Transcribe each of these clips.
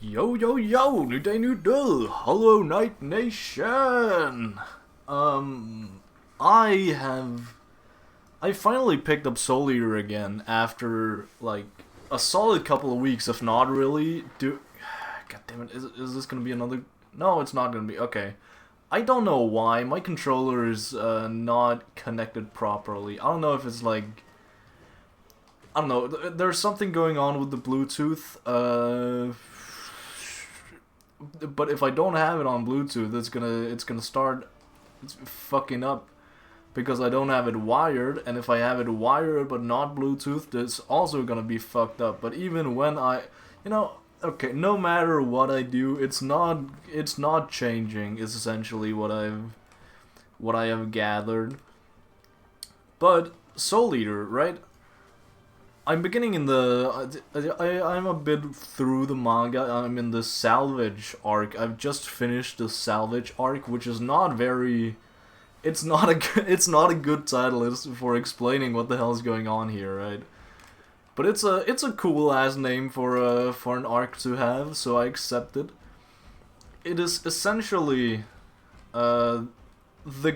Yo, yo, yo, new day, new day, Hollow Knight Nation! Um, I have... I finally picked up Soul Eater again after, like, a solid couple of weeks, if not really. God damn it, is this gonna be another... No, it's not gonna be, okay. I don't know why, my controller is, not connected properly. I don't know if it's, like... I don't know, there's something going on with the Bluetooth, but if I don't have it on Bluetooth, it's gonna start fucking up because I don't have it wired, and if I have it wired but not Bluetooth, it's also gonna be fucked up. But even when okay, no matter what I do, it's not changing. Is essentially what I have gathered. But Soul Eater, right? I'm beginning in the... I'm a bit through the manga. I'm in the Salvage arc. I've just finished the Salvage arc, which is not very... It's not a good title for explaining what the hell is going on here, right? But it's a cool ass name for an arc to have, so I accept it. It is essentially the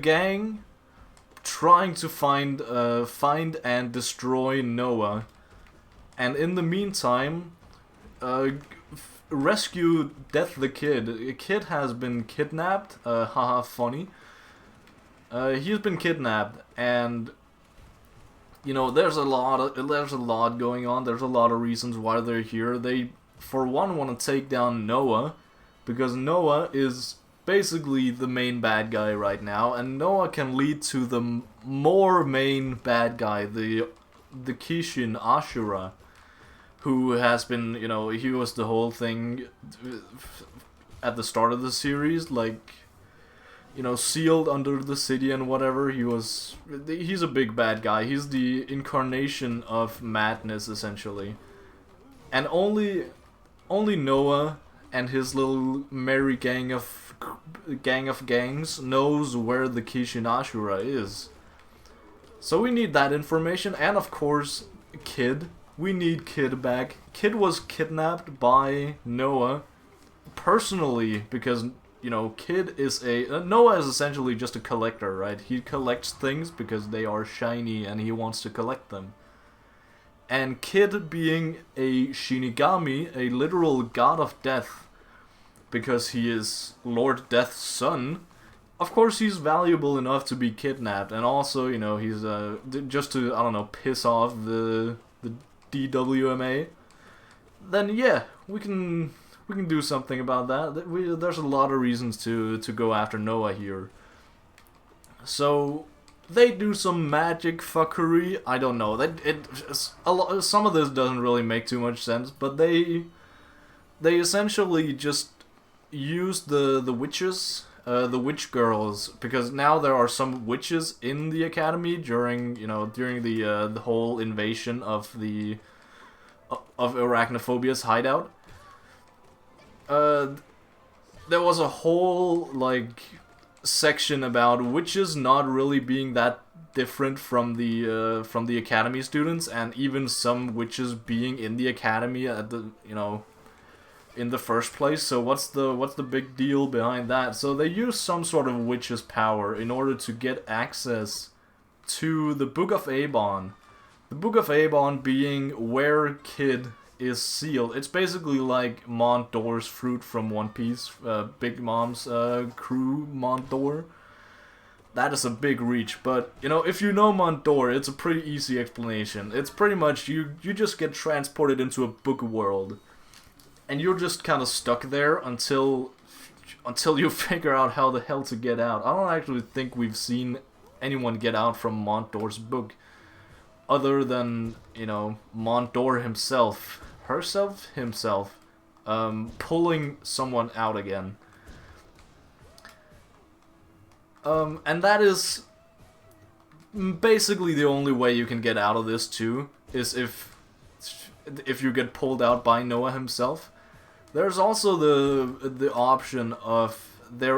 gang trying to find and destroy Noah. And in the meantime, rescue Death the Kid. A kid has been kidnapped. Haha, funny. He's been kidnapped, and there's a lot going on. There's a lot of reasons why they're here. They, for one, want to take down Noah, because Noah is basically the main bad guy right now, and Noah can lead to the more main bad guy, the Kishin Ashura, who has been, he was the whole thing at the start of the series, like, sealed under the city and whatever. He's a big bad guy. He's the incarnation of madness, essentially. And only Noah and his little merry gang of gangs knows where the Kishin Ashura is. So we need that information, and of course, Kid. We need Kid back. Kid was kidnapped by Noah personally because, Kid is Noah is essentially just a collector, right? He collects things because they are shiny and he wants to collect them. And Kid, being a Shinigami, a literal god of death, because he is Lord Death's son, of course he's valuable enough to be kidnapped. And also, he's just to, I don't know, piss off the DWMA, then yeah, we can do something about that. There's a lot of reasons to go after Noah here. So they do some magic fuckery. I don't know. Some of this doesn't really make too much sense, but they essentially just use the witches, the witch girls, because now there are some witches in the academy during the whole invasion of Arachnophobia's hideout. There was a whole section about witches not really being that different from the academy students, and even some witches being in the academy at the in the first place. So what's the big deal behind that? So they use some sort of witch's power in order to get access to the Book of Abon. The Book of Abon being where Kid is sealed. It's basically like Mont Door's fruit from One Piece, Big Mom's crew Mont Door. That is a big reach, but if you know Mont Door, it's a pretty easy explanation. It's pretty much you just get transported into a book world, and you're just kind of stuck there until you figure out how the hell to get out. I don't actually think we've seen anyone get out from Mont Door's book, other than, Mont Door himself, pulling someone out again. And that is basically the only way you can get out of this too, is if you get pulled out by Noah himself. There's also the option of they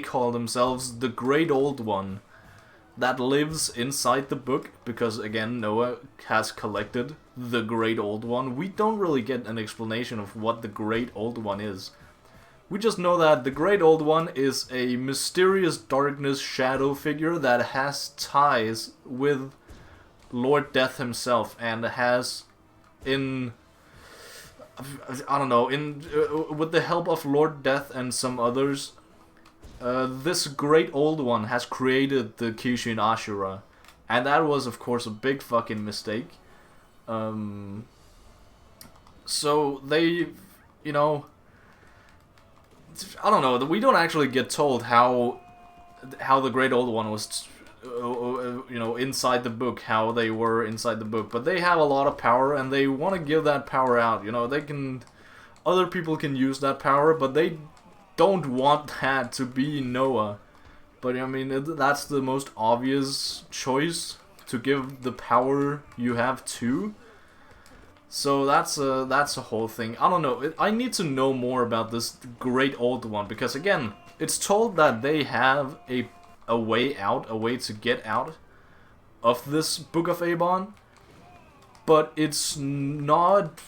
call themselves the Great Old One, that lives inside the book, because again Noah has collected the Great Old One. We don't really get an explanation of what the Great Old One is. We just know that the Great Old One is a mysterious darkness shadow figure that has ties with Lord Death himself, and has, I don't know, with the help of Lord Death and some others, this Great Old One has created the Kishin Ashura. And that was, of course, a big fucking mistake. So they, you know, I don't know, we don't actually get told how the Great Old One was, you know, inside the book, how they were inside the book. But they have a lot of power, and they want to give that power out. You know, other people can use that power, but they don't want that to be Noah. But I mean, that's the most obvious choice, to give the power you have to. So that's a whole thing. I don't know. I need to know more about this Great Old One, because again, it's told that they have a way out, a way to get out of this Book of Abon, but it's not.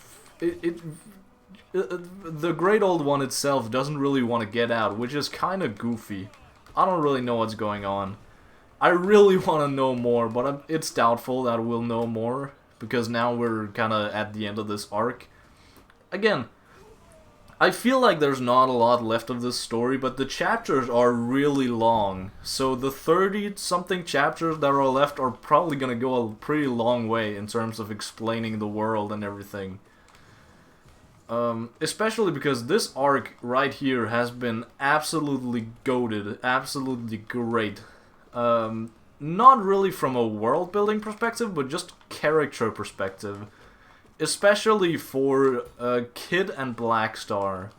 The Great Old One itself doesn't really want to get out, which is kind of goofy. I don't really know what's going on. I really want to know more, but it's doubtful that we'll know more, because now we're kind of at the end of this arc. Again, I feel like there's not a lot left of this story, but the chapters are really long. So the 30-something chapters that are left are probably going to go a pretty long way in terms of explaining the world and everything. Especially because this arc right here has been absolutely goated, absolutely great. Not really from a world building perspective, but just character perspective. Especially for Kid and Blackstar,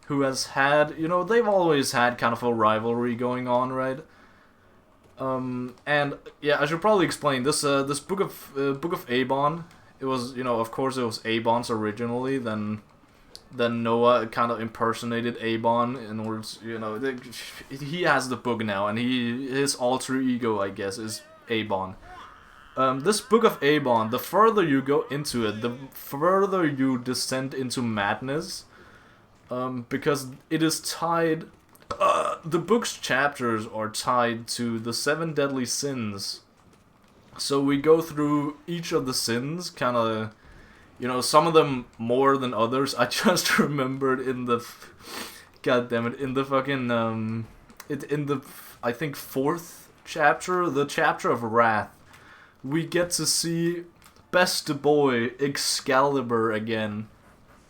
who has had, you know, they've always had kind of a rivalry going on, right? And yeah, I should probably explain this. This Book of Abon. It was, you know, of course it was Abon's originally. Then Noah kind of impersonated Abon in order to, you know, he has the book now, and his alter ego, I guess, is Abon. This Book of Abon, the further you go into it, the further you descend into madness, because it is tied. The book's chapters are tied to the 7 deadly sins. So we go through each of the sins, kind of, you know, some of them more than others. I just remembered in the, goddammit, in the fucking, in the, I think, 4th chapter, the chapter of Wrath, we get to see Best Boy Excalibur again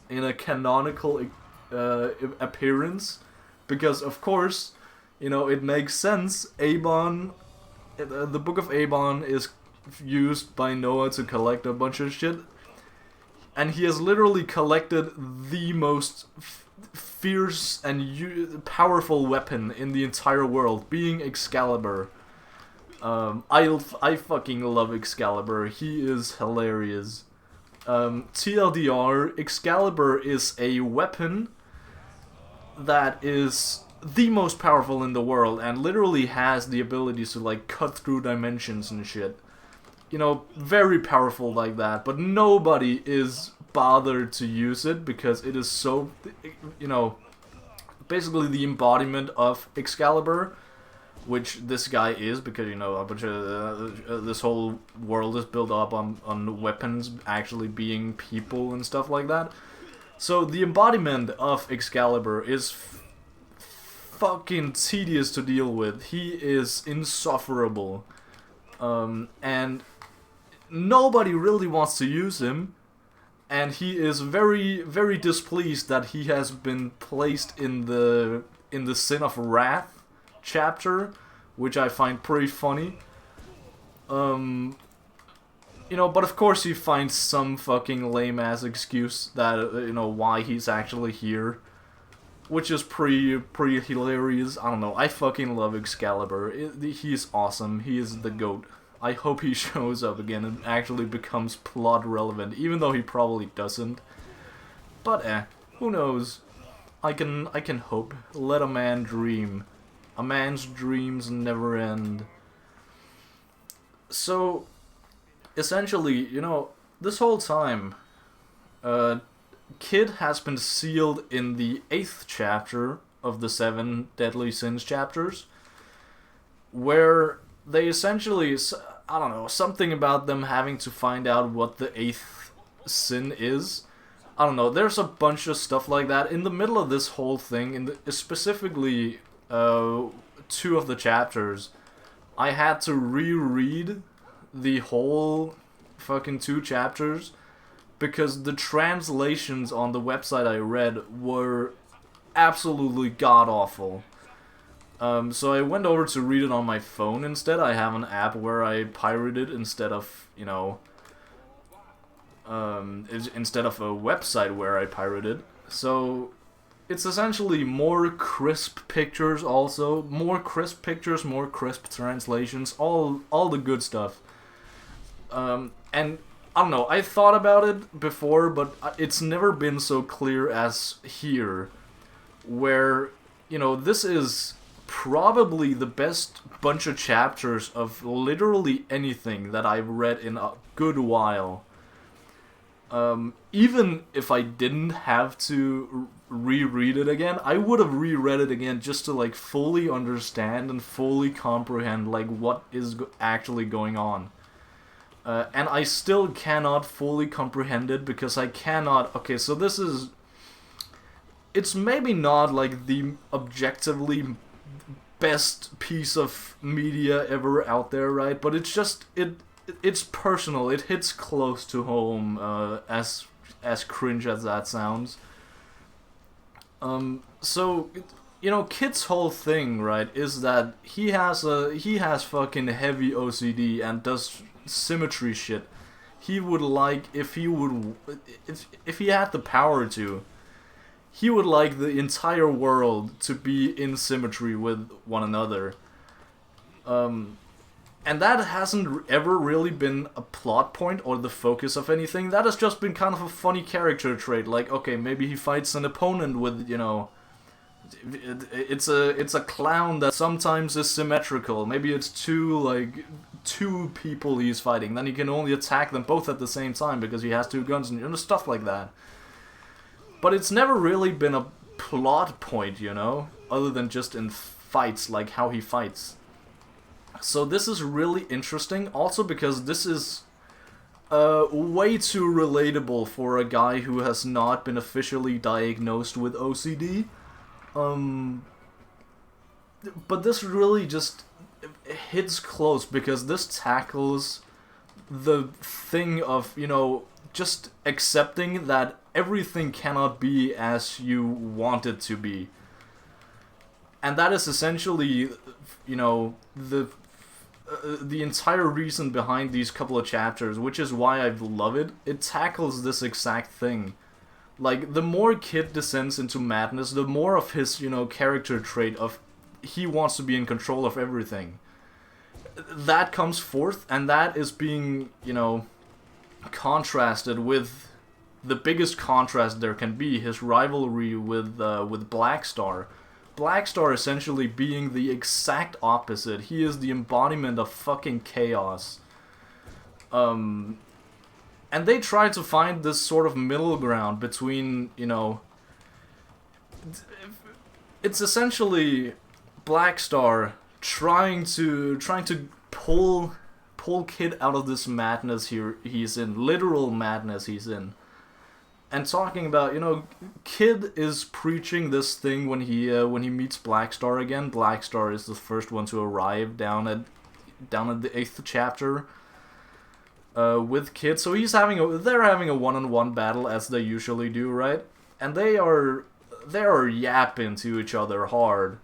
in a canonical appearance, because of course, you know, it makes sense. Abon, the Book of Abon is used by Noah to collect a bunch of shit, and he has literally collected the most fierce and powerful weapon in the entire world, being Excalibur. I fucking love Excalibur. He is hilarious. TLDR, Excalibur is a weapon that is the most powerful in the world, and literally has the ability to, like, cut through dimensions and shit. You know, very powerful like that, but nobody is bothered to use it because it is so, you know, basically the embodiment of Excalibur, which this guy is, because, you know, a bunch of this whole world is built up on weapons actually being people and stuff like that. So the embodiment of Excalibur is fucking tedious to deal with. He is insufferable, and nobody really wants to use him. And he is very, very displeased that he has been placed in the Sin of Wrath chapter, which I find pretty funny. You know, but of course he finds some fucking lame-ass excuse that, you know, why he's actually here, which is pretty hilarious. I don't know, I fucking love Excalibur. He's awesome, he is the GOAT. I hope he shows up again and actually becomes plot relevant, even though he probably doesn't. But who knows? I can hope. Let a man dream. A man's dreams never end. So, essentially, you know, this whole time, Kid has been sealed in the 8th chapter of the 7 Deadly Sins chapters, where they essentially, I don't know, something about them having to find out what the 8th sin is. I don't know, there's a bunch of stuff like that. In the middle of this whole thing, specifically 2 of the chapters, I had to reread the whole fucking 2 chapters because the translations on the website I read were absolutely god-awful. So I went over to read it on my phone instead. I have an app where I pirate it instead of, you know, instead of a website where I pirated. So it's essentially more crisp pictures also. More crisp pictures, more crisp translations, all the good stuff. And I don't know, I thought about it before, but it's never been so clear as here, where, you know, this is probably the best bunch of chapters of literally anything that I've read in a good while. Even if I didn't have to reread it again, I would have reread it again just to, like, fully understand and fully comprehend, like, what is actually going on. And I still cannot fully comprehend it because I cannot... Okay, so this is... It's maybe not, like, the objectively best piece of media ever out there, right? But it's just... It's personal. It hits close to home, as cringe as that sounds. So, you know, Kid's whole thing, right, is that he has fucking heavy OCD and does symmetry shit. He would like, if he had the power to, he would like the entire world to be in symmetry with one another. And that hasn't ever really been a plot point or the focus of anything. That has just been kind of a funny character trait. Like, okay, maybe he fights an opponent with, you know... It's a clown that sometimes is symmetrical. Maybe it's two people he's fighting. Then he can only attack them both at the same time because he has 2 guns and, you know, stuff like that. But it's never really been a plot point, you know? Other than just in fights, like how he fights. So this is really interesting, also because this is way too relatable for a guy who has not been officially diagnosed with OCD. But this really just hits close because this tackles the thing of, you know, just accepting that everything cannot be as you want it to be. And that is essentially, you know, the entire reason behind these couple of chapters, which is why I love it. It tackles this exact thing. Like, the more Kid descends into madness, the more of his, you know, character trait of he wants to be in control of everything. That comes forth, and that is being, you know, contrasted with the biggest contrast there can be, his rivalry with Blackstar. Blackstar essentially being the exact opposite. He is the embodiment of fucking chaos. And they try to find this sort of middle ground between, you know... It's essentially Blackstar trying to pull Kid out of this madness he's in. Literal madness he's in. And talking about, you know, Kid is preaching this thing when he meets Blackstar again. Blackstar is the first one to arrive down at the 8th chapter with Kid. So they're having a one-on-one battle as they usually do, right? And they are yapping to each other hard.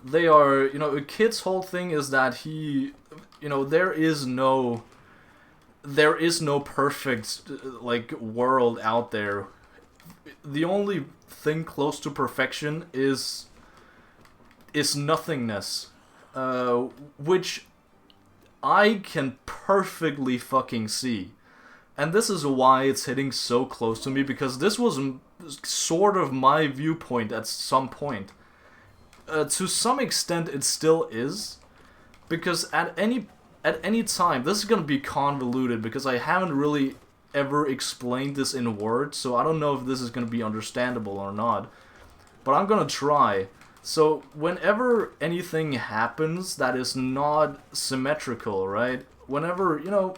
They are, you know, Kid's whole thing is that he, you know, there is no perfect, like, world out there. The only thing close to perfection is nothingness, which I can perfectly fucking see. And this is why it's hitting so close to me, because this was sort of my viewpoint at some point. To some extent it still is, because at any at any time, this is gonna be convoluted because I haven't really ever explained this in words, so I don't know if this is gonna be understandable or not. But I'm gonna try. So, whenever anything happens that is not symmetrical, right? Whenever, you know,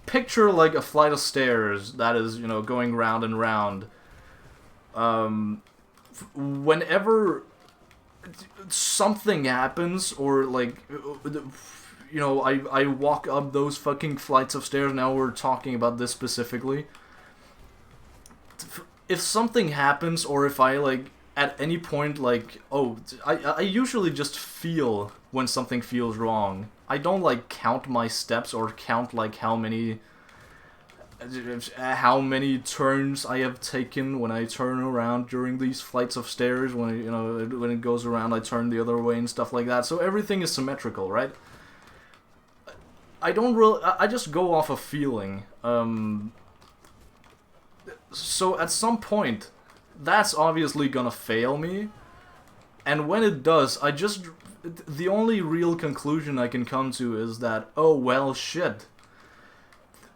picture like a flight of stairs that is, you know, going round and round. Whenever something happens, or like, you know, I walk up those fucking flights of stairs, now we're talking about this specifically. If something happens, or if I, like, at any point, like, oh, I usually just feel when something feels wrong. I don't, like, count my steps or count, like, how many turns I have taken when I turn around during these flights of stairs. When, you know, when it goes around, I turn the other way and stuff like that. So everything is symmetrical, right? I don't really... I just go off of feeling. So at some point, that's obviously gonna fail me. And when it does, I just... The only real conclusion I can come to is that, oh, well, shit.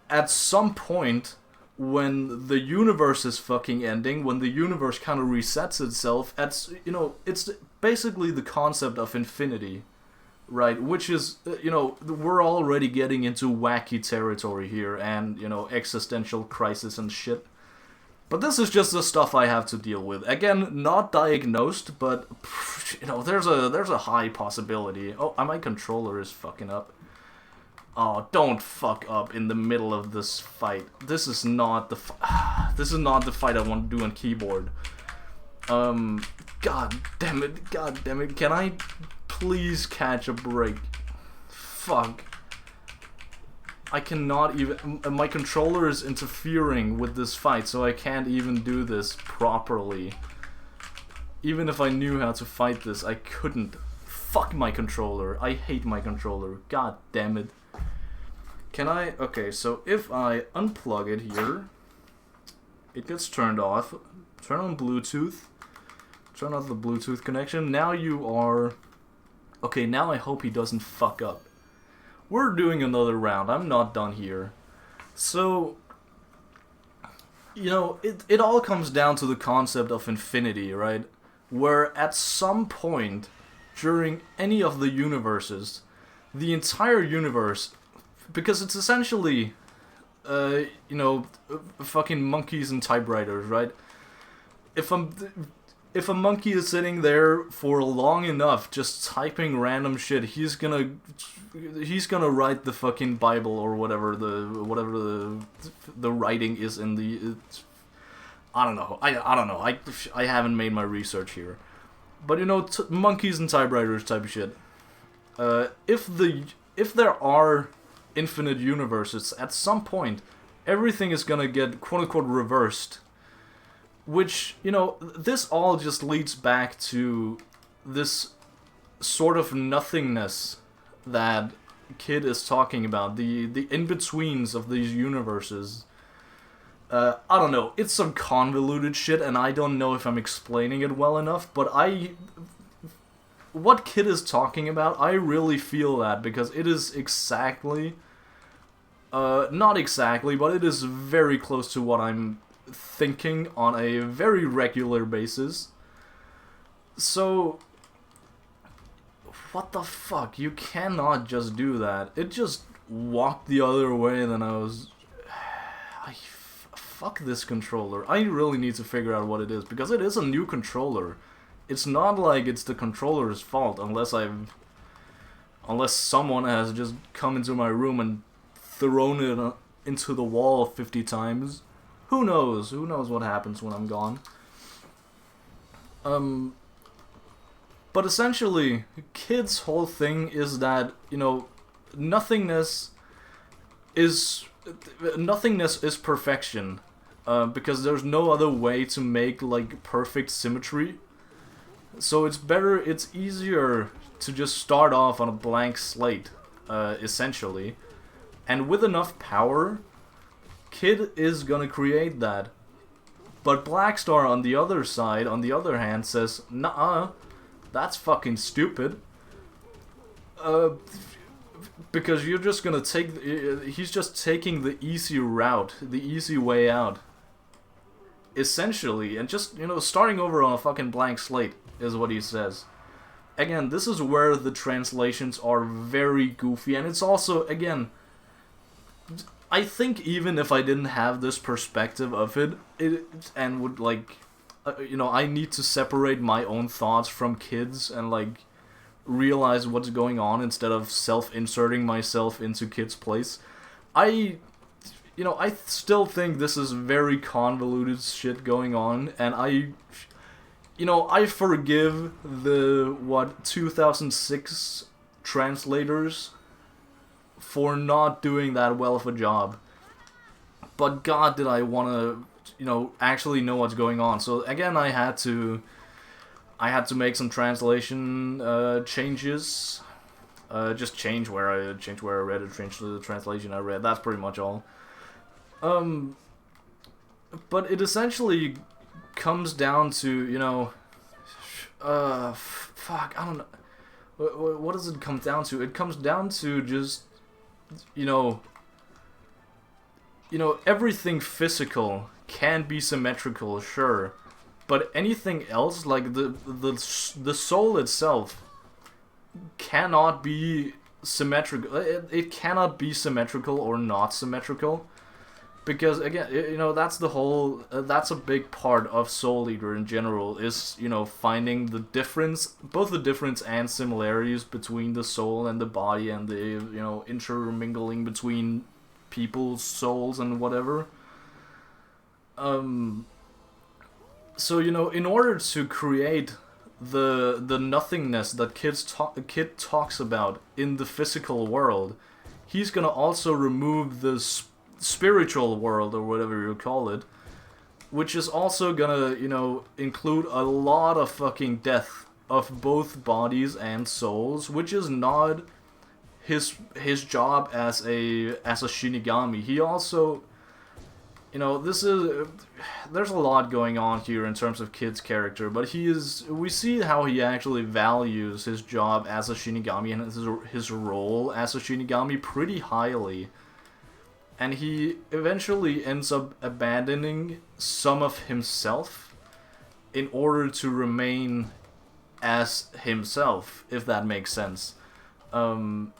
At some point, when the universe is fucking ending, when the universe kind of resets itself, you know, it's basically the concept of infinity. Right, which is, you know, we're already getting into wacky territory here, and, you know, existential crisis and shit. But this is just the stuff I have to deal with. Again, not diagnosed, but, you know, there's a high possibility. Oh, my controller is fucking up. Oh, don't fuck up in the middle of this fight. This is not the this is not the fight I want to do on keyboard. God damn it, can I please catch a break? Fuck. I cannot even... My controller is interfering with this fight, so I can't even do this properly. Even if I knew how to fight this, I couldn't. Fuck my controller. I hate my controller. God damn it. Can I... Okay, so if I unplug it here, it gets turned off. Turn on Bluetooth. Turn off the Bluetooth connection. Now you are... Okay, now I hope he doesn't fuck up. We're doing another round. I'm not done here. So, you know, it all comes down to the concept of infinity, right? Where at some point during any of the universes, the entire universe, because it's essentially, you know, fucking monkeys and typewriters, right? If a monkey is sitting there for long enough just typing random shit, he's gonna write the fucking Bible or whatever the writing is in the... I don't know. I don't know. I haven't made my research here. But, you know, monkeys and typewriters type of shit. If there are infinite universes, at some point everything is gonna get quote-unquote reversed. Which, you know, this all just leads back to this sort of nothingness that Kid is talking about. The in-betweens of these universes. I don't know, it's some convoluted shit, and I don't know if I'm explaining it well enough, but what Kid is talking about, I really feel that, because it is exactly... not exactly, but it is very close to what I'm thinking on a very regular basis. So, what the fuck? You cannot just do that. It just walked the other way, and then I was... fuck this controller. I really need to figure out what it is, because it is a new controller. It's not like it's the controller's fault, unless someone has just come into my room and thrown it into the wall 50 times. Who knows? Who knows what happens when I'm gone? But essentially, Kid's whole thing is that, you know, nothingness is perfection. Because there's no other way to make, like, perfect symmetry. So it's easier to just start off on a blank slate, essentially. And with enough power, Kid is gonna create that. But Blackstar on the other side, on the other hand, says, "Nuh-uh, that's fucking stupid. because you're just gonna he's just taking the easy route, the easy way out, essentially, and just, starting over on a fucking blank slate is what he says. Again, this is where the translations are very goofy, and it's also, again, I think even if I didn't have this perspective of it and would, like, I need to separate my own thoughts from kids and, like, realize what's going on instead of self-inserting myself into kids' place. I still think this is very convoluted shit going on, and I forgive the, 2006 translators for not doing that well of a job. But God, did I want to, actually know what's going on. So again, I had to make some translation changes. Just change where I read it, change the translation I read. That's pretty much all. But it essentially comes down to, fuck, I don't know. What does it come down to? It comes down to just, everything physical can be symmetrical, sure. But anything else, like the soul itself, cannot be symmetrical. It cannot be symmetrical or not symmetrical. Because, again, that's the whole, that's a big part of Soul Eater in general, is, finding the difference, both the difference and similarities between the soul and the body, and the, intermingling between people's souls and whatever. So, in order to create the nothingness that Kid talks about in the physical world, he's gonna also remove the spiritual world, or whatever you call it, which is also gonna, include a lot of fucking death of both bodies and souls, which is not his job as a Shinigami. He also, there's a lot going on here in terms of Kid's character, but we see how he actually values his job as a Shinigami and his role as a Shinigami pretty highly. And he eventually ends up abandoning some of himself in order to remain as himself, if that makes sense.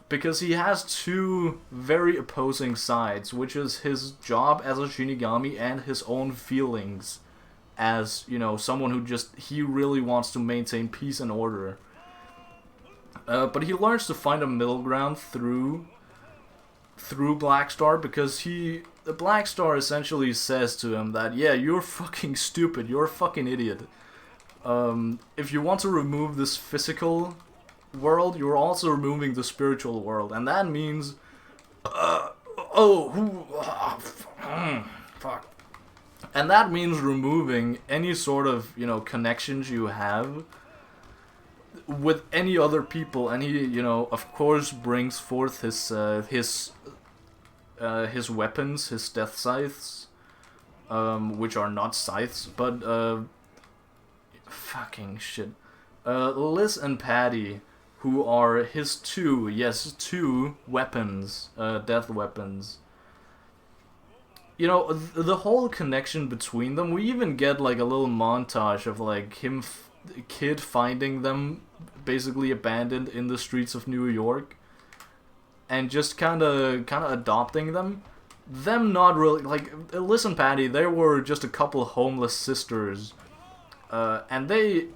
Because he has two very opposing sides, which is his job as a Shinigami and his own feelings as, someone who he really wants to maintain peace and order. But he learns to find a middle ground through Blackstar, because the Blackstar essentially says to him that, yeah, you're fucking stupid, you're a fucking idiot. If you want to remove this physical world, you're also removing the spiritual world, and that means, fuck. And that means removing any sort of, connections you have with any other people, and he, of course, brings forth his weapons, his death scythes, which are not scythes, but fucking shit. Liz and Patty, who are his two weapons, death weapons. The whole connection between them. We even get like a little montage of like Kid finding them basically abandoned in the streets of New York, and just kind of adopting them. Them not really, like, Liz and Patty, they were just a couple homeless sisters, and they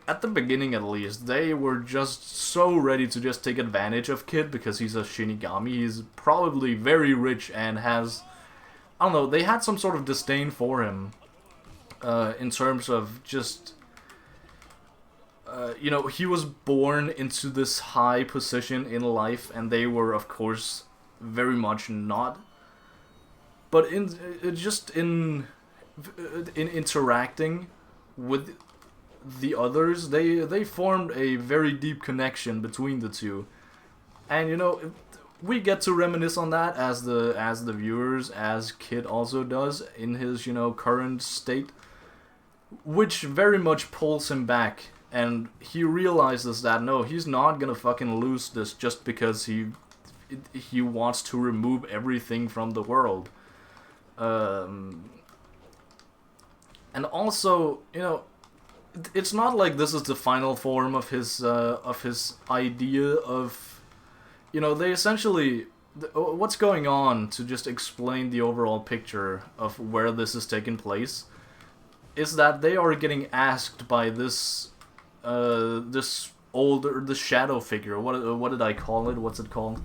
at the beginning at least, they were just so ready to just take advantage of Kid because he's a Shinigami. He's probably very rich and has, I don't know, they had some sort of disdain for him, in terms of just, he was born into this high position in life, and they were, of course, very much not. But in interacting with the others, they formed a very deep connection between the two, and we get to reminisce on that as the viewers, as Kid also does in his current state, which very much pulls him back and he realizes that no, he's not gonna fucking lose this just because he wants to remove everything from the world. And also, you know, it's not like this is the final form of his idea of, you know, they essentially, what's going on, to just explain the overall picture of where this is taking place, is that they are getting asked by this the shadow figure. What did I call it? What's it called?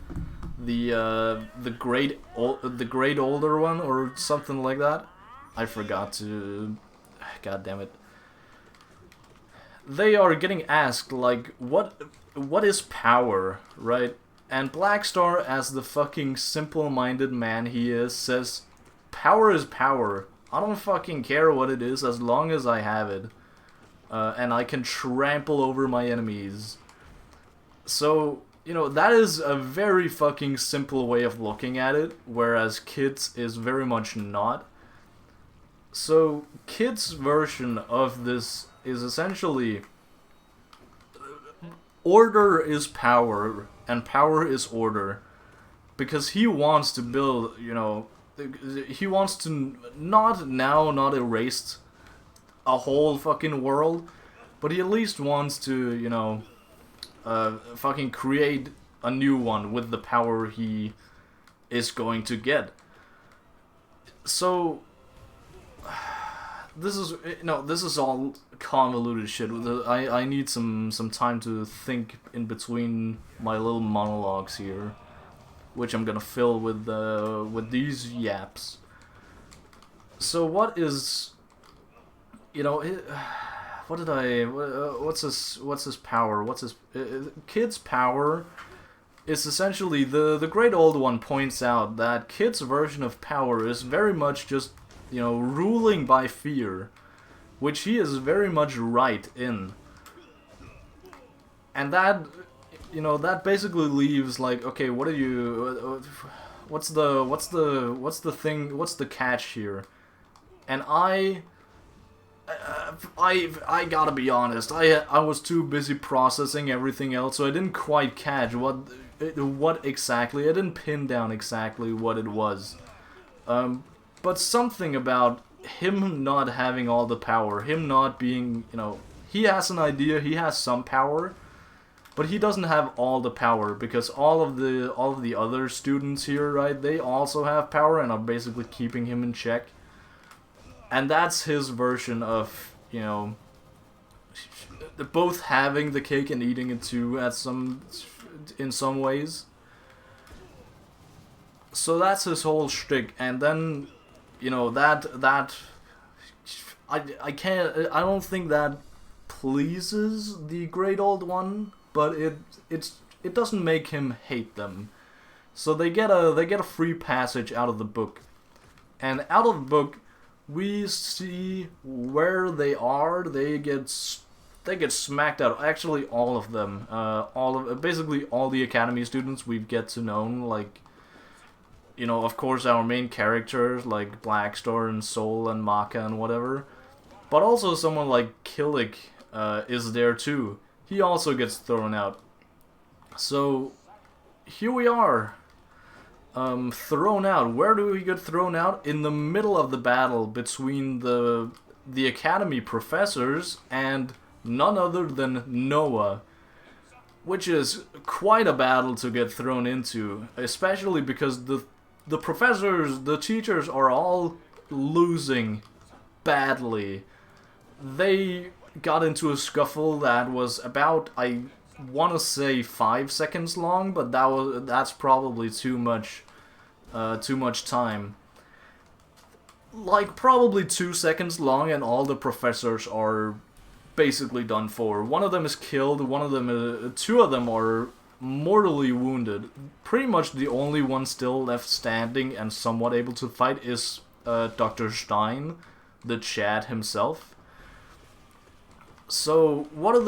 The great older one or something like that. I forgot to. God damn it. They are getting asked like what is power, right? And Blackstar, as the fucking simple-minded man he is, says, power is power. I don't fucking care what it is as long as I have it. And I can trample over my enemies. So, you know, that is a very fucking simple way of looking at it, whereas Kid's is very much not. So, Kid's version of this is essentially order is power, and power is order. Because he wants to build, you know, he wants to not erase a whole fucking world, but he at least wants to, you know, fucking create a new one with the power he is going to get. So this is all convoluted shit. I need some time to think in between my little monologues here, which I'm gonna fill with these yaps. So what is, you know, what's his power? What's his Kid's power? Is essentially the Great Old One points out that Kid's version of power is very much just, you know, ruling by fear, which he is very much right in. And that, you know, that basically leaves like, okay, what are you, what's the thing, what's the catch here? And I gotta be honest, I was too busy processing everything else, so I didn't quite catch what exactly, I didn't pin down exactly what it was. But something about him not having all the power, him not being, you know, he has an idea, he has some power, but he doesn't have all the power, because all of the other students here, right, they also have power and are basically keeping him in check. And that's his version of, you know, both having the cake and eating it too in some ways. So that's his whole shtick, and then, you know, I don't think that pleases the Great Old One, but it doesn't make him hate them. So they get a free passage out of the book, and out of the book we see where they are. They get smacked out. Actually, all of them, basically all the academy students we get to know, like, you know, of course our main characters like Blackstar and Soul and Maka and whatever, but also someone like Killick is there too. He also gets thrown out. So here we are, thrown out. Where do we get thrown out? In the middle of the battle between the academy professors and none other than Noah, which is quite a battle to get thrown into, especially because the professors, the teachers are all losing badly. They got into a scuffle that was about, I want to say 5 seconds long, but that's probably too much time. Like probably 2 seconds long, and all the professors are basically done for. One of them is killed. Two of them are mortally wounded. Pretty much the only one still left standing and somewhat able to fight is Dr. Stein, the Chad himself. So what do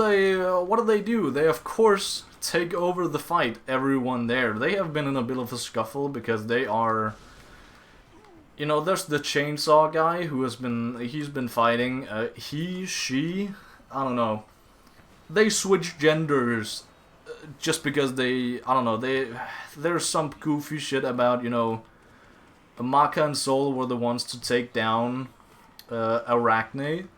they do? They of course take over the fight. Everyone there. They have been in a bit of a scuffle because they are, you know, there's the chainsaw guy who he's been fighting. She, I don't know. they switch genders just because they, I don't know, there's some goofy shit about, you know, Maka and Sol were the ones to take down Arachne.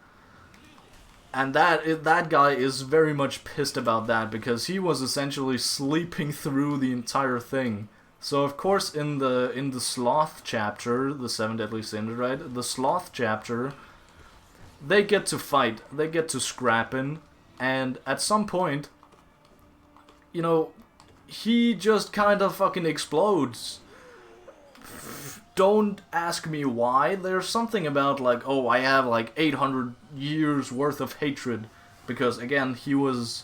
And that guy is very much pissed about that, because he was essentially sleeping through the entire thing. So of course in the Sloth chapter, the 7 Deadly Sins, right? The Sloth chapter, they get to fight, they get to scrapping, and at some point, you know, he just kind of fucking explodes. Don't ask me why. There's something about like, oh, I have like 800 years worth of hatred, because again, he was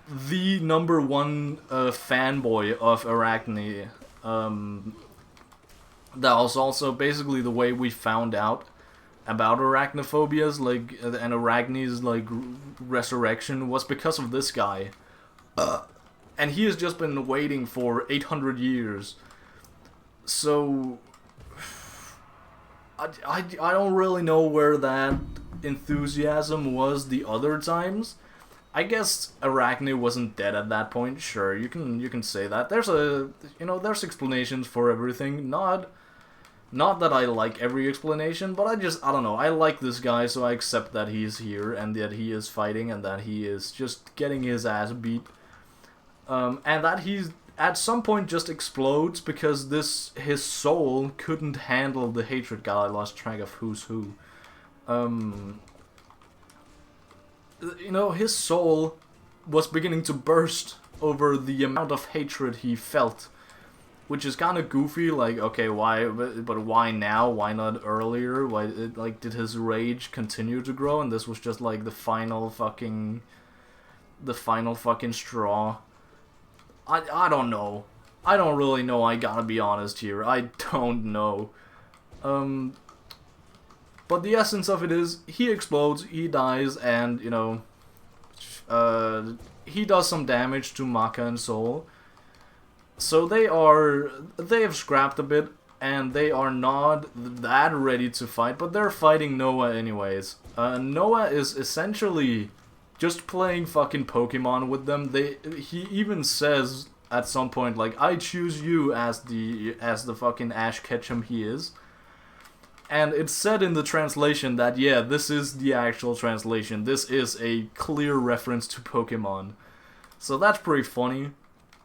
the #1 fanboy of Arachne. That was also basically the way we found out about arachnophobias, like, and Arachne's like resurrection was because of this guy. And he has just been waiting for 800 years. So I don't really know where that enthusiasm was the other times. I guess Arachne wasn't dead at that point. Sure, you can say that. There's there's explanations for everything. Not that I like every explanation, but I don't know. I like this guy, so I accept that he's here and that he is fighting and that he is just getting his ass beat. And that he's at some point just explodes because his soul couldn't handle the hatred. God, I lost track of who's who. You know, his soul was beginning to burst over the amount of hatred he felt, which is kind of goofy. Like, okay, why? But why now? Why not earlier? Why? Like, did his rage continue to grow, and this was just like the final fucking straw? I don't know. I don't really know. I gotta be honest here. I don't know. But the essence of it is, he explodes, he dies, and, you know, he does some damage to Maka and Sol. So they have scrapped a bit, and they are not that ready to fight, but they're fighting Noah anyways. Noah is essentially just playing fucking Pokemon with them. He even says at some point, like, I choose you as the fucking Ash Ketchum he is. And it's said in the translation that, yeah, this is the actual translation. This is a clear reference to Pokemon. So that's pretty funny.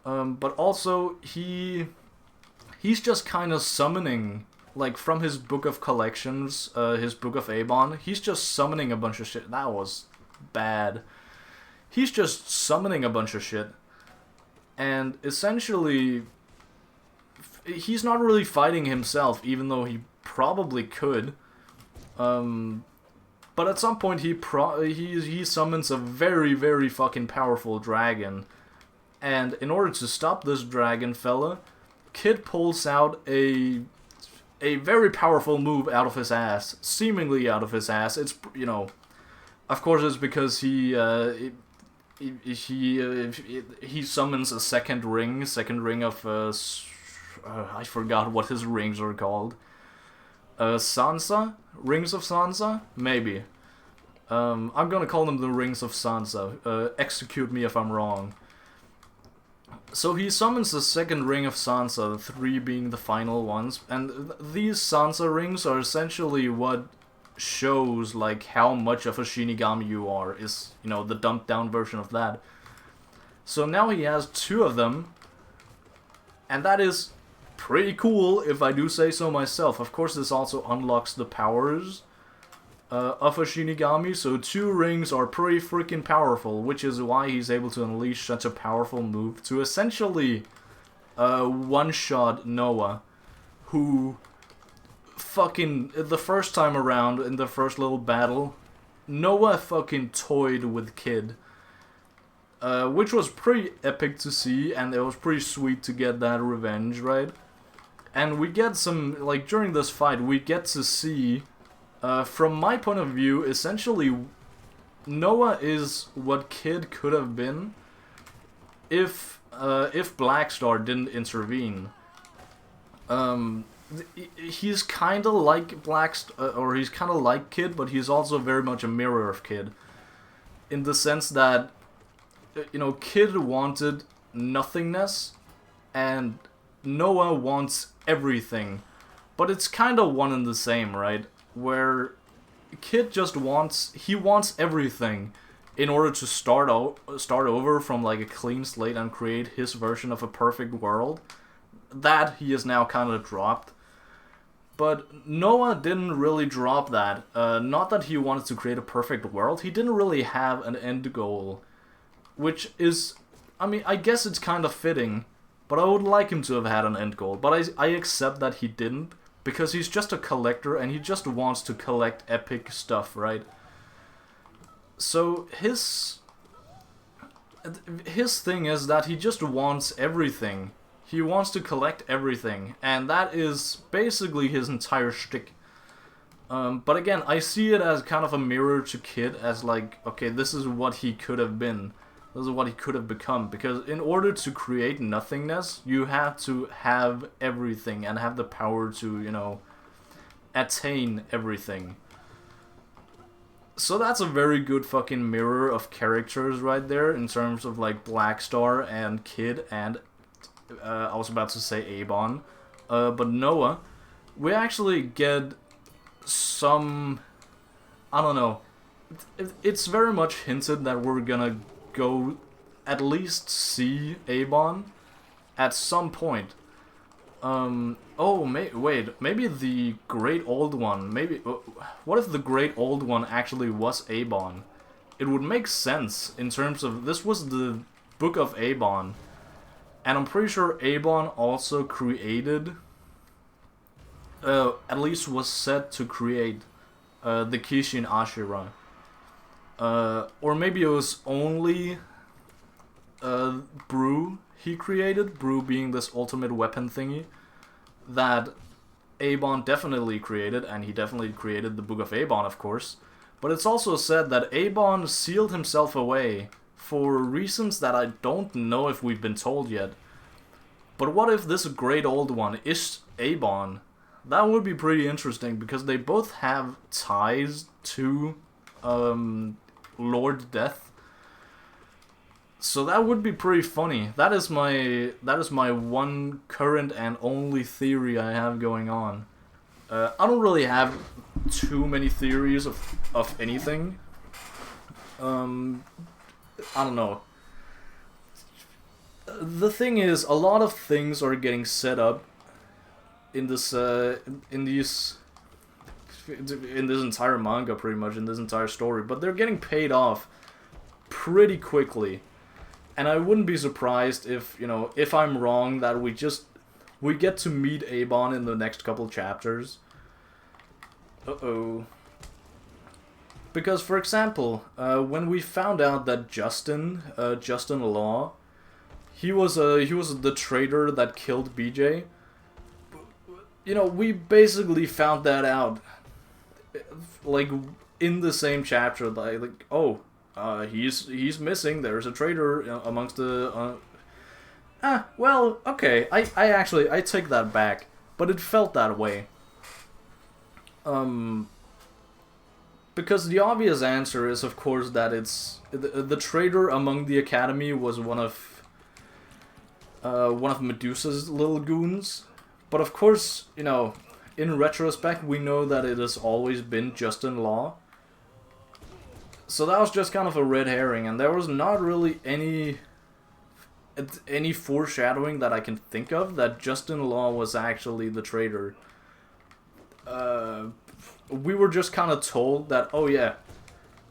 But also, he's just kind of summoning, like, from his book of collections, his book of Avon, he's just summoning a bunch of shit. That was bad. He's just summoning a bunch of shit. And essentially, he's not really fighting himself, even though he probably could. But at some point he summons a very, very fucking powerful dragon. And in order to stop this dragon fella, Kid pulls out a very powerful move out of his ass. Seemingly out of his ass. It's, you know, of course it's because he summons a second ring of I forgot what his rings are called. Sansa? Rings of Sansa? Maybe. I'm gonna call them the Rings of Sansa. Execute me if I'm wrong. So he summons the second ring of Sansa, the 3 being the final ones, and these Sansa rings are essentially what shows, like, how much of a Shinigami you are, is, you know, the dumped down version of that. So now he has 2 of them, and that is pretty cool, if I do say so myself. Of course, this also unlocks the powers of a Shinigami, so 2 rings are pretty freaking powerful, which is why he's able to unleash such a powerful move to essentially one-shot Noah, who fucking, the first time around, in the first little battle, Noah fucking toyed with Kid. Which was pretty epic to see, and it was pretty sweet to get that revenge, right? And we get some, like, during this fight, we get to see, from my point of view, essentially, Noah is what Kid could have been if Blackstar didn't intervene. He's kind of like or he's kind of like Kid, but he's also very much a mirror of Kid, in the sense that you know, Kid wanted nothingness, and Noah wants everything. But it's kind of one and the same, right? Where Kid just wants everything in order to start over from like a clean slate and create his version of a perfect world. That he has now kind of dropped. But Noah didn't really drop that. Not that he wanted to create a perfect world. He didn't really have an end goal. Which is, I mean, I guess it's kind of fitting. But I would like him to have had an end goal. But I accept that he didn't. Because he's just a collector and he just wants to collect epic stuff, right? So his thing is that he just wants everything. He wants to collect everything, and that is basically his entire shtick. But again, I see it as kind of a mirror to Kid, as like, okay, this is what he could have been. This is what he could have become. Because in order to create nothingness, you have to have everything and have the power to, you know, attain everything. So that's a very good fucking mirror of characters right there, in terms of like Blackstar and Kid and I was about to say Abon, but Noah. We actually get some, I don't know, it's very much hinted that we're gonna go at least see Abon at some point. Wait, maybe the Great Old One, maybe, what if the Great Old One actually was Abon? It would make sense in terms of, this was the Book of Abon. And I'm pretty sure Abon also created, at least was set to create, the Kishin Ashira. Or maybe it was only Brew he created, Brew being this ultimate weapon thingy, that Abon definitely created, and he definitely created the Book of Abon, of course. But it's also said that Abon sealed himself away for reasons that I don't know if we've been told yet. But what if this Great Old One is Abon? That would be pretty interesting, because they both have ties to Lord Death. So that would be pretty funny. That is my one current and only theory I have going on. I don't really have too many theories of anything. I don't know. The thing is, a lot of things are getting set up in this entire manga, pretty much, in this entire story, but they're getting paid off pretty quickly. And I wouldn't be surprised if, you know, if I'm wrong, that we get to meet Abon in the next couple chapters. Uh-oh. Because, for example, when we found out that Justin Law, he was the traitor that killed BJ. You know, we basically found that out, like, in the same chapter. Like, oh, he's missing. There's a traitor amongst the. Well, okay. I take that back, but it felt that way. Because the obvious answer is, of course, that it's the traitor among the Academy was one of Medusa's little goons. But of course, you know, in retrospect, we know that it has always been Justin Law. So that was just kind of a red herring, and there was not really any foreshadowing that I can think of that Justin Law was actually the traitor. We were just kind of told that, oh yeah,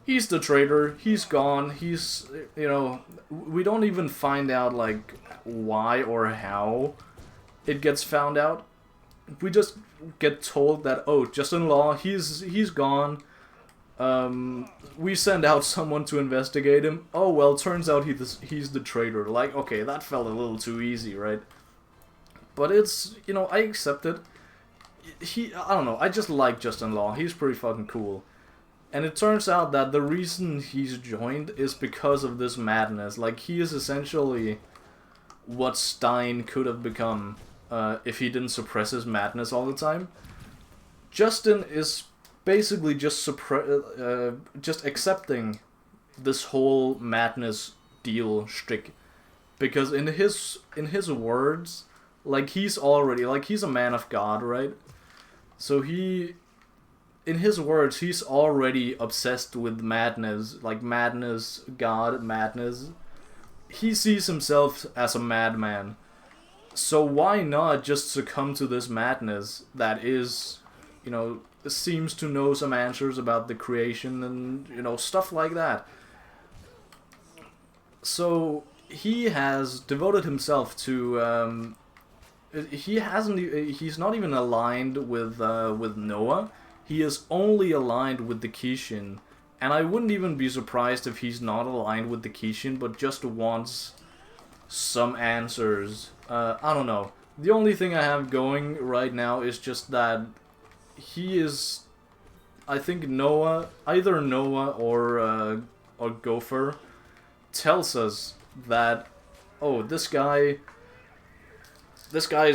he's the traitor, he's gone, he's, you know, we don't even find out, like, why or how it gets found out. We just get told that, oh, Justin Law, he's gone. We send out someone to investigate him. Oh, well, turns out he's the traitor. Like, okay, that felt a little too easy, right? But it's, you know, I accept it. I don't know, I just like Justin Law. He's pretty fucking cool. And it turns out that the reason he's joined is because of this madness. Like, he is essentially what Stein could have become if he didn't suppress his madness all the time. Justin is basically just accepting this whole madness deal shtick, because in his words, like he's already like he's a man of God, right? So in his words, he's already obsessed with madness, like madness, God, madness. He sees himself as a madman. So why not just succumb to this madness that is, seems to know some answers about the creation and, stuff like that. So he has devoted himself to, he's not even aligned with Noah. He is only aligned with the Kishin. And I wouldn't even be surprised if he's not aligned with the Kishin, but just wants some answers. I don't know. The only thing I have going right now is just that he is, I think either Noah or Gopher tells us that, oh, this guy's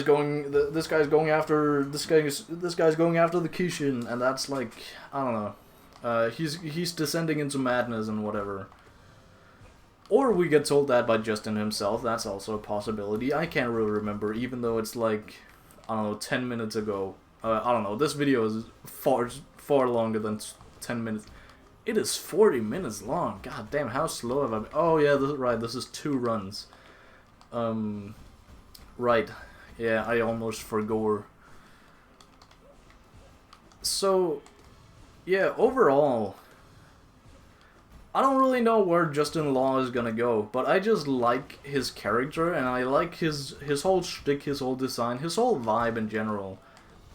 going after the Kishin, and that's like, I don't know. He's descending into madness and whatever. Or we get told that by Justin himself. That's also a possibility. I can't really remember, even though it's like, I don't know, 10 minutes ago. I don't know. This video is far longer than 10 minutes. It is 40 minutes long. God damn, how slow have I been? Oh yeah, right. This is 2 runs. Right. Yeah, I almost forgot. So, yeah, overall, I don't really know where Justin Law is gonna go, but I just like his character, and I like his whole shtick, his whole design, his whole vibe in general.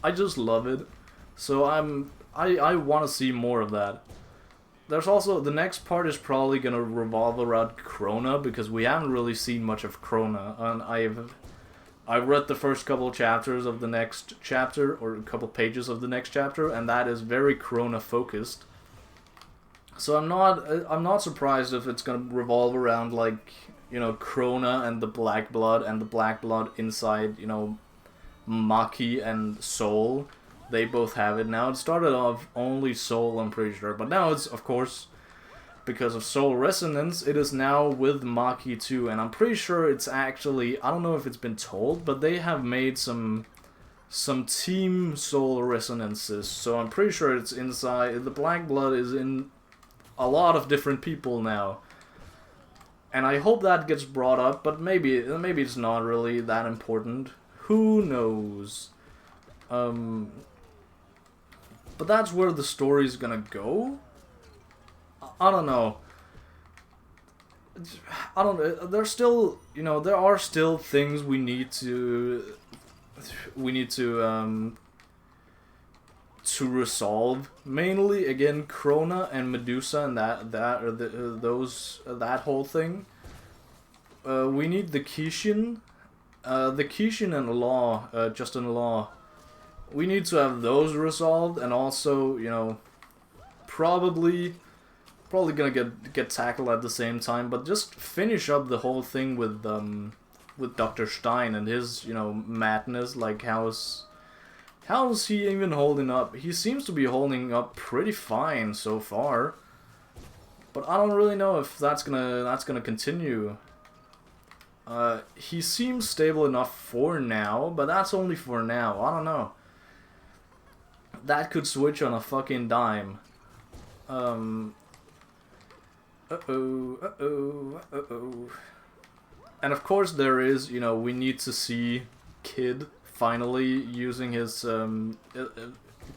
I just love it. So I want to see more of that. There's also, the next part is probably gonna revolve around Krona, because we haven't really seen much of Krona, and I've read the first couple chapters of the next chapter, or a couple pages of the next chapter, and that is very Krona focused. So I'm not surprised if it's gonna revolve around, like, Krona and the Black Blood, and the Black Blood inside, Maki and Soul. They both have it now. It started off only Soul, I'm pretty sure, but now it's, of course, because of Soul Resonance, it is now with Maki too, and I'm pretty sure it's actually, I don't know if it's been told, but they have made some team Soul Resonances, so I'm pretty sure it's inside, the Black Blood is in a lot of different people now. And I hope that gets brought up, but maybe it's not really that important. Who knows? But that's where the story's gonna go? I don't know. There's still, there are still things we need to resolve. Mainly, again, Krona and Medusa and that whole thing. We need the Kishin. The Kishin and Law, Justin Law. We need to have those resolved, and also, probably gonna get tackled at the same time, but just finish up the whole thing with Dr. Stein and his, madness. Like, how's he even holding up? He seems to be holding up pretty fine so far, but I don't really know if that's gonna continue. He seems stable enough for now, but that's only for now. I don't know. That could switch on a fucking dime. Uh-oh. And of course there is, we need to see Kid finally using his,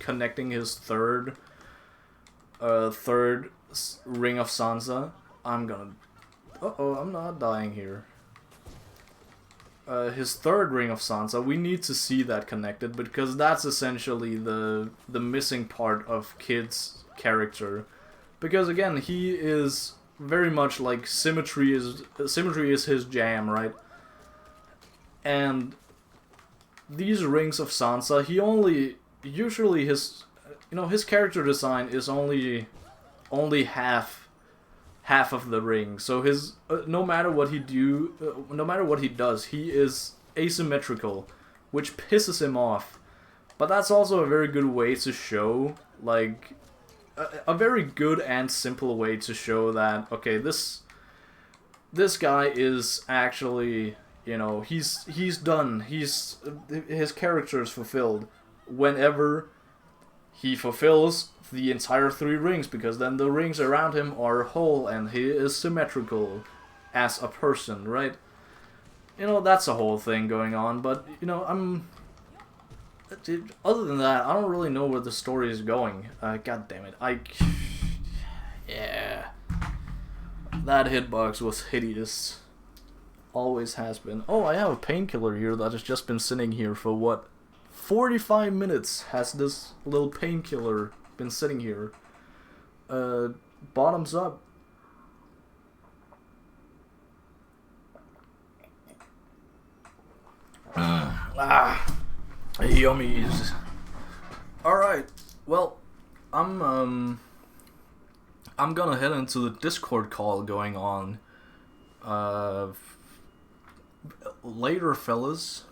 connecting his third ring of Sansa. I'm not dying here. His third ring of Sansa, we need to see that connected, because that's essentially the missing part of Kid's character. Because again, he is very much like symmetry is his jam, right? And these rings of Sansa, he only usually his character design is only half of the ring. So his no matter what he does, he is asymmetrical, which pisses him off. But that's also a very good way to show, like, a very good and simple way to show that, okay, this this guy is actually, you know, he's done. His character is fulfilled whenever he fulfills the entire 3 rings, because then the rings around him are whole and he is symmetrical as a person, right? You know, that's a whole thing going on, but, you know, other than that, I don't really know where the story is going. God damn it. Yeah. That hitbox was hideous. Always has been. Oh, I have a painkiller here that has just been sitting here for what? 45 minutes has this little painkiller been sitting here. Bottoms up. Yummies. Alright, well, I'm gonna head into the Discord call going on. Later, fellas.